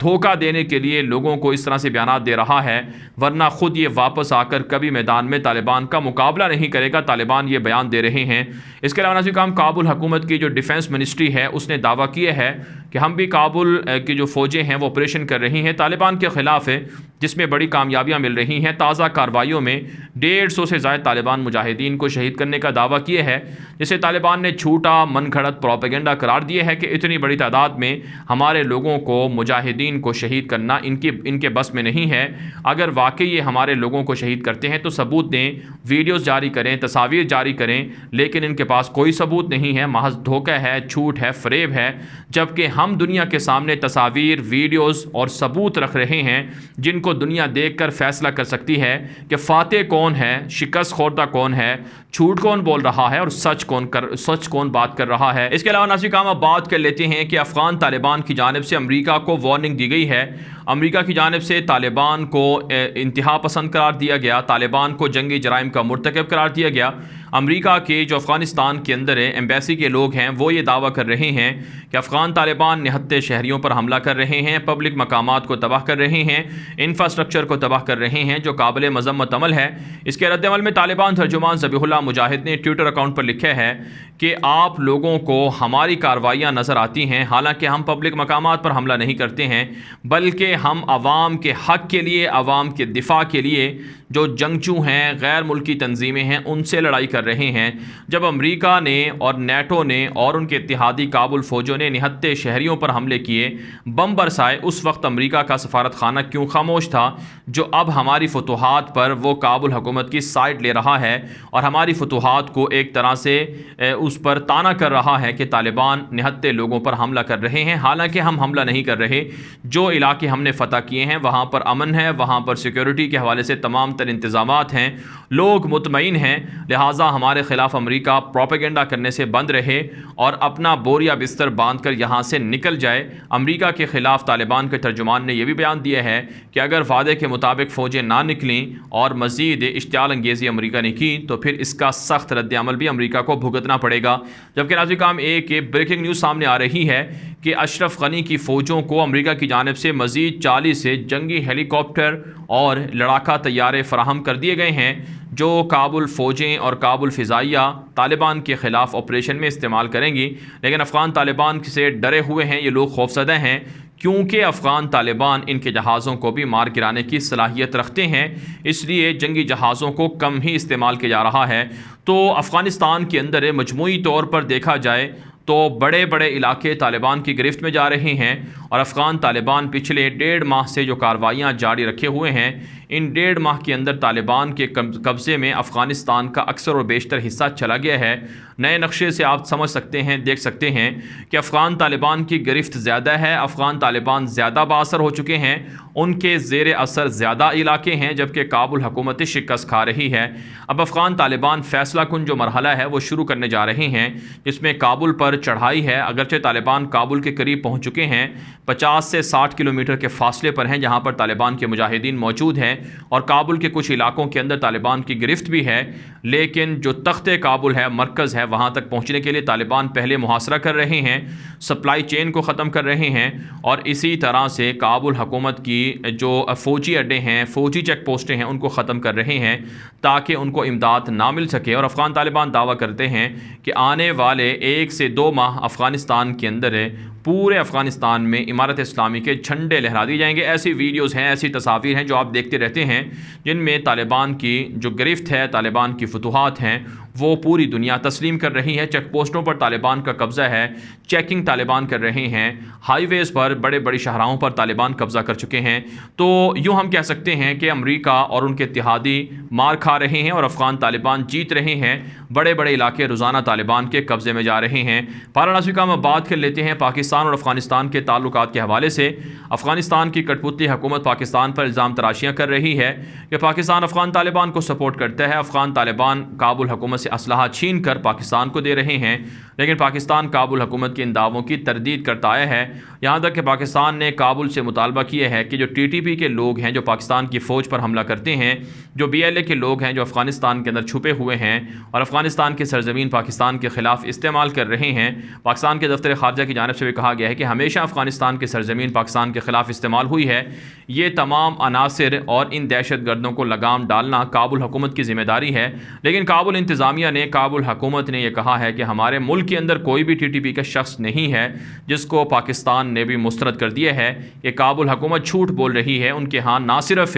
دھوکہ دینے کے لیے لوگوں کو اس طرح سے بیانات دے رہا ہے، ورنہ خود یہ واپس آ کر کبھی میدان میں طالبان کا مقابلہ نہیں کرے گا۔ طالبان یہ بیان دے رہے ہیں۔ اس کے علاوہ ناظرین کرام، کابل حکومت کی جو ڈیفنس منسٹری ہے اس نے دعویٰ کیا ہے کہ ہم بھی کابل کی جو فوجیں ہیں وہ آپریشن کر رہی ہیں طالبان کے خلاف ہے، جس میں بڑی کامیابیاں مل رہی ہیں۔ تازہ کارروائیوں میں 150 سے زائد طالبان مجاہدین کو شہید کرنے کا دعویٰ کیا ہے، جسے طالبان نے جھوٹا من گھڑت پروپیگنڈا قرار دیا ہے کہ اتنی بڑی تعداد میں ہمارے لوگوں کو مجاہدین کو شہید کرنا ان کے بس میں نہیں ہے۔ اگر واقعی یہ ہمارے لوگوں کو شہید کرتے ہیں تو ثبوت دیں، ویڈیوز جاری کریں، تصاویر جاری کریں، لیکن ان کے پاس کوئی ثبوت نہیں ہے، محض دھوکہ ہے، جھوٹ ہے، فریب ہے۔ جبکہ ہم دنیا کے سامنے تصاویر، ویڈیوز اور ثبوت رکھ رہے ہیں جن کو دنیا دیکھ کر فیصلہ کر سکتی ہے کہ فاتح کون ہے، شکست خوردہ کون ہے، جھوٹ کون بول رہا ہے اور سچ کون بات کر رہا ہے۔ اس کے علاوہ ناظرین کرام، اب بات کر لیتے ہیں کہ افغان طالبان کی جانب سے امریکہ کو وارننگ دی گئی ہے۔ امریکہ کی جانب سے طالبان کو انتہا پسند قرار دیا گیا، طالبان کو جنگی جرائم کا مرتکب قرار دیا گیا۔ امریکہ کے جو افغانستان کے اندر ایمبیسی کے لوگ ہیں وہ یہ دعویٰ کر رہے ہیں کہ افغان طالبان نہتے شہریوں پر حملہ کر رہے ہیں، پبلک مقامات کو تباہ کر رہے ہیں، انفراسٹرکچر کو تباہ کر رہے ہیں، جو قابل مذمت عمل ہے۔ اس کے رد عمل میں طالبان ترجمان ذبیح اللہ مجاہد نے ٹویٹر اکاؤنٹ پر لکھا ہے کہ آپ لوگوں کو ہماری کارروائیاں نظر آتی ہیں، حالانکہ ہم پبلک مقامات پر حملہ نہیں کرتے ہیں، بلکہ ہم عوام کے حق کے لیے، عوام کے دفاع کے لیے جو جنگجو ہیں، غیر ملکی تنظیمیں ہیں، ان سے لڑائی کر رہے ہیں۔ جب امریکہ نے اور نیٹو نے اور ان کے اتحادی کابل فوجوں نے نہتے شہریوں پر حملے کیے، بم برسائے، اس وقت امریکہ کا سفارت خانہ کیوں خاموش تھا؟ جو اب ہماری فتوحات پر وہ کابل حکومت کی سائڈ لے رہا ہے اور ہماری فتوحات کو ایک طرح سے اس پر طعنہ کر رہا ہے کہ طالبان نہتے لوگوں پر حملہ کر رہے ہیں، حالانکہ ہم حملہ نہیں کر رہے۔ جو علاقے ہم نے فتح کیے ہیں وہاں پر امن ہے، وہاں پر سیکیورٹی کے حوالے سے تمام تر انتظامات ہیں، لوگ مطمئن ہیں، لہٰذا ہمارے خلاف امریکہ پروپیگنڈا کرنے سے بند رہے اور اپنا بوریا بستر باندھ کر یہاں سے نکل جائے۔ امریکہ کے خلاف طالبان کے ترجمان نے یہ بھی بیان دیا ہے کہ اگر وعدے کے مطابق فوجیں نہ نکلیں اور مزید اشتعال انگیزی امریکہ نے کی تو پھر اس کا سخت رد عمل بھی امریکہ کو بھگتنا پڑے گا۔ جبکہ ناظرین کرام، ایک بریکنگ نیوز سامنے آ رہی ہے کہ اشرف غنی کی فوجوں کو امریکہ کی جانب سے مزید 40 سے جنگی ہیلی کاپٹر اور لڑاکا طیارے فراہم کر دیے گئے ہیں، جو کابل فوجیں اور کابل فضائیہ طالبان کے خلاف آپریشن میں استعمال کریں گی۔ لیکن افغان طالبان سے ڈرے ہوئے ہیں، یہ لوگ خوفزدہ ہیں، کیونکہ افغان طالبان ان کے جہازوں کو بھی مار گرانے کی صلاحیت رکھتے ہیں، اس لیے جنگی جہازوں کو کم ہی استعمال کیا جا رہا ہے۔ تو افغانستان کے اندر مجموعی طور پر دیکھا جائے تو بڑے بڑے علاقے طالبان کی گرفت میں جا رہے ہیں، اور افغان طالبان پچھلے 1.5 ماہ سے جو کارروائیاں جاری رکھے ہوئے ہیں، ان 1.5 ماہ کے اندر طالبان کے قبضے میں افغانستان کا اکثر و بیشتر حصہ چلا گیا ہے۔ نئے نقشے سے آپ سمجھ سکتے ہیں، دیکھ سکتے ہیں کہ افغان طالبان کی گرفت زیادہ ہے، افغان طالبان زیادہ بااثر ہو چکے ہیں، ان کے زیر اثر زیادہ علاقے ہیں، جبکہ کابل حکومت شکست کھا رہی ہے۔ اب افغان طالبان فیصلہ کن جو مرحلہ ہے وہ شروع کرنے جا رہے ہیں، جس میں کابل پر چڑھائی ہے۔ اگرچہ طالبان کابل کے قریب پہنچ چکے ہیں، 50 سے 60 کلومیٹر کے فاصلے پر ہیں جہاں پر طالبان کے مجاہدین موجود ہیں، اور کابل کے کچھ علاقوں کے اندر طالبان کی گرفت بھی ہے، لیکن جو تخت کابل ہے، مرکز ہے، وہاں تک پہنچنے کے لیے طالبان پہلے محاصرہ کر رہے ہیں، سپلائی چین کو ختم کر رہے ہیں، اور اسی طرح سے کابل حکومت کی جو فوجی اڈے ہیں، فوجی چیک پوسٹیں ہیں، ان کو ختم کر رہے ہیں تاکہ ان کو امداد نہ مل سکے۔ اور افغان طالبان دعویٰ کرتے ہیں کہ آنے والے 1 سے 2 ماہ افغانستان کے اندر پورے افغانستان میں امارت اسلامی کے جھنڈے لہرا دیے جائیں گے۔ ایسی ویڈیوز ہیں، ایسی تصاویر ہیں جو آپ دیکھتے رہتے ہیں، جن میں طالبان کی جو گرفت ہے، طالبان کی فتوحات ہیں، وہ پوری دنیا تسلیم کر رہی ہے۔ چیک پوسٹوں پر طالبان کا قبضہ ہے، چیکنگ طالبان کر رہے ہیں، ہائی ویز پر، بڑے بڑی شاہراہوں پر طالبان قبضہ کر چکے ہیں۔ تو یوں ہم کہہ سکتے ہیں کہ امریکہ اور ان کے اتحادی مار کھا رہے ہیں اور افغان طالبان جیت رہے ہیں، بڑے بڑے علاقے روزانہ طالبان کے قبضے میں جا رہے ہیں۔ ناظرین کا ہم بات کر لیتے ہیں پاکستان اور افغانستان کے تعلقات کے حوالے سے۔ افغانستان کی کٹپوتلی حکومت پاکستان پر الزام تراشیاں کر رہی ہے کہ پاکستان افغان طالبان کو سپورٹ کرتا ہے، افغان طالبان کابل حکومت سے اسلحہ چھین کر پاکستان کو دے رہے ہیں، لیکن پاکستان کابل حکومت کے ان دعووں کی تردید کرتا آیا ہے، یہاں تک کہ پاکستان نے کابل سے مطالبہ کیا ہے کہ جو TTP کے لوگ ہیں جو پاکستان کی فوج پر حملہ کرتے ہیں، جو BLA کے لوگ ہیں جو افغانستان کے اندر چھپے ہوئے ہیں اور افغانستان کی سرزمین پاکستان کے خلاف استعمال کر رہے ہیں، پاکستان کے دفتر خارجہ کی جانب سے بھی کہا گیا ہے کہ ہمیشہ افغانستان کی سرزمین پاکستان کے خلاف استعمال ہوئی ہے. یہ تمام عناصر اور ان دہشت گردوں کو لگام ڈالنا کابل حکومت کی ذمہ داری ہے. لیکن کابل انتظامیہ نے، کابل حکومت نے یہ کہا ہے کہ ہمارے ملک کے اندر کوئی بھی TTP کا شخص نہیں ہے جس کو پاکستان نے بھی مسترد کر دیا ہے. یہ کابل حکومت جھوٹ بول رہی ہے. ان کے ہاں نہ صرف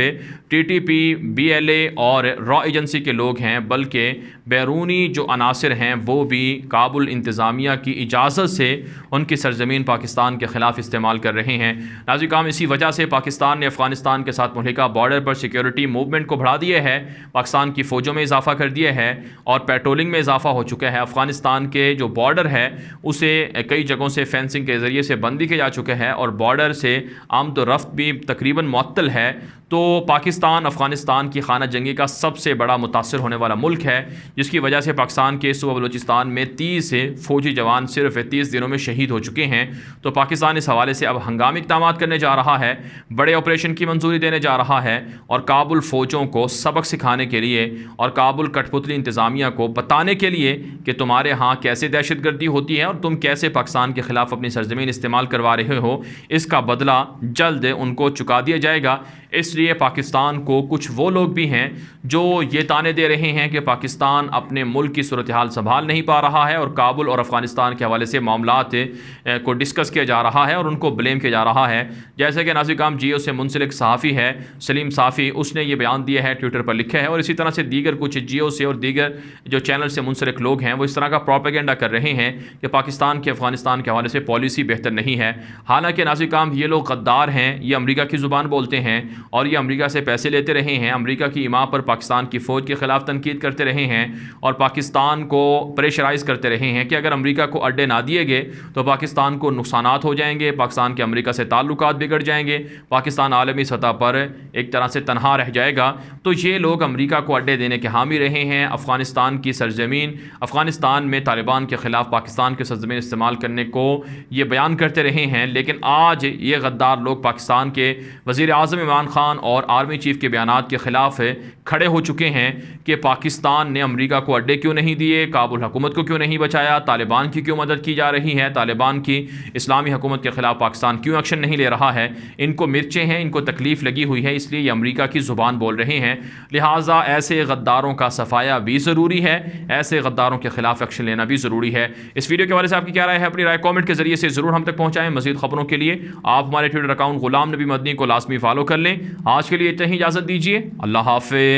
TTP، BLA اور را ایجنسی کے لوگ ہیں بلکہ بیرونی جو عناصر ہیں وہ بھی کابل انتظامیہ کی اجازت سے ان کی سرزمین پاکستان کے خلاف استعمال کر رہے ہیں. ناظرین کرام، اسی وجہ سے پاکستان نے افغانستان کے ساتھ ملحقہ بارڈر پر سیکیورٹی موومنٹ کو بڑھا دیا ہے، پاکستان کی فوجوں میں اضافہ کر دیا ہے اور پیٹرولنگ میں اضافہ ہو چکا ہے. افغانستان کے جو بارڈر ہے اسے کئی جگہوں سے فینسنگ کے ذریعے سے بند بھی کیا جا چکا ہے اور بارڈر سے آمد و رفت بھی تقریباً معطل ہے. تو پاکستان افغانستان کی خانہ جنگی کا سب سے بڑا متاثر ہونے والا ملک ہے، جس کی وجہ سے پاکستان کے صوبہ بلوچستان میں 30 فوجی جوان صرف 30 دنوں میں شہید ہو چکے ہیں. تو پاکستان اس حوالے سے اب ہنگامی اقدامات کرنے جا رہا ہے، بڑے آپریشن کی منظوری دینے جا رہا ہے اور کابل فوجوں کو سبق سکھانے کے لیے اور کابل کٹھ پتلی انتظامیہ کو بتانے کے لیے کہ تمہارے ہاں کیسے دہشت گردی ہوتی ہے اور تم کیسے پاکستان کے خلاف اپنی سرزمین استعمال کروا رہے ہو، اس کا بدلہ جلد ان کو چکا دیا جائے گا. اس لیے پاکستان کو کچھ وہ لوگ بھی ہیں جو یہ تانے دے رہے ہیں کہ پاکستان اپنے ملک کی صورتحال سنبھال نہیں پا رہا ہے اور کابل اور افغانستان کے حوالے سے معاملات کو ڈسکس کیا جا رہا ہے اور ان کو بلیم کیا جا رہا ہے. جیسے کہ ناظرین کرام، جیو سے منسلک صحافی ہے سلیم صافی، اس نے یہ بیان دیا ہے، ٹویٹر پر لکھا ہے اور اسی طرح سے دیگر کچھ جیو سے اور دیگر جو چینل سے منسلک لوگ ہیں وہ اس طرح کا پروپیگنڈا کر رہے ہیں کہ پاکستان کی افغانستان کے حوالے سے پالیسی بہتر نہیں ہے. حالانکہ ناظرین کرام، یہ لوگ غدار ہیں، یہ امریکہ کی زبان بولتے ہیں اور یہ امریکہ سے پیسے لیتے رہے ہیں، امریکہ کی ایما پر پاکستان کی فوج کے خلاف تنقید کرتے رہے ہیں اور پاکستان کو پریشرائز کرتے رہے ہیں کہ اگر امریکہ کو اڈے نہ دیے گئے تو پاکستان کو نقصانات ہو جائیں گے، پاکستان کے امریکہ سے تعلقات بگڑ جائیں گے، پاکستان عالمی سطح پر ایک طرح سے تنہا رہ جائے گا. تو یہ لوگ امریکہ کو اڈے دینے کے حامی رہے ہیں. افغانستان کی سرزمین، افغانستان میں طالبان کے خلاف پاکستان کی سرزمین استعمال کرنے کو یہ بیان کرتے رہے ہیں. لیکن آج یہ غدار لوگ پاکستان کے وزیر اعظم عمران خان اور آرمی چیف کے بیانات کے خلاف کھڑے ہو چکے ہیں کہ پاکستان نے امریکہ کو اڈے کیوں نہیں دیے، کابل حکومت کو کیوں نہیں بچایا، طالبان کی کیوں مدد کی جا رہی ہے، طالبان کی اسلامی حکومت کے خلاف پاکستان کیوں ایکشن نہیں لے رہا ہے. ان کو مرچیں ہیں، ان کو تکلیف لگی ہوئی ہے، اس لیے یہ امریکہ کی زبان بول رہے ہیں. لہٰذا ایسے غداروں کا صفایا بھی ضروری ہے، ایسے غداروں کے خلاف ایکشن لینا بھی ضروری ہے. اس ویڈیو کے بارے سے آپ کی کیا رائے ہے؟ اپنی رائے کامنٹ کے ذریعے سے ضرور ہم تک پہنچائیں. مزید خبروں کے لیے آپ ہمارے ٹویٹر اکاؤنٹ غلام نبی مدنی کو لازمی فالو کر لیں. آج کے لیے اتنا ہی، اجازت دیجیے. اللہ حافظ.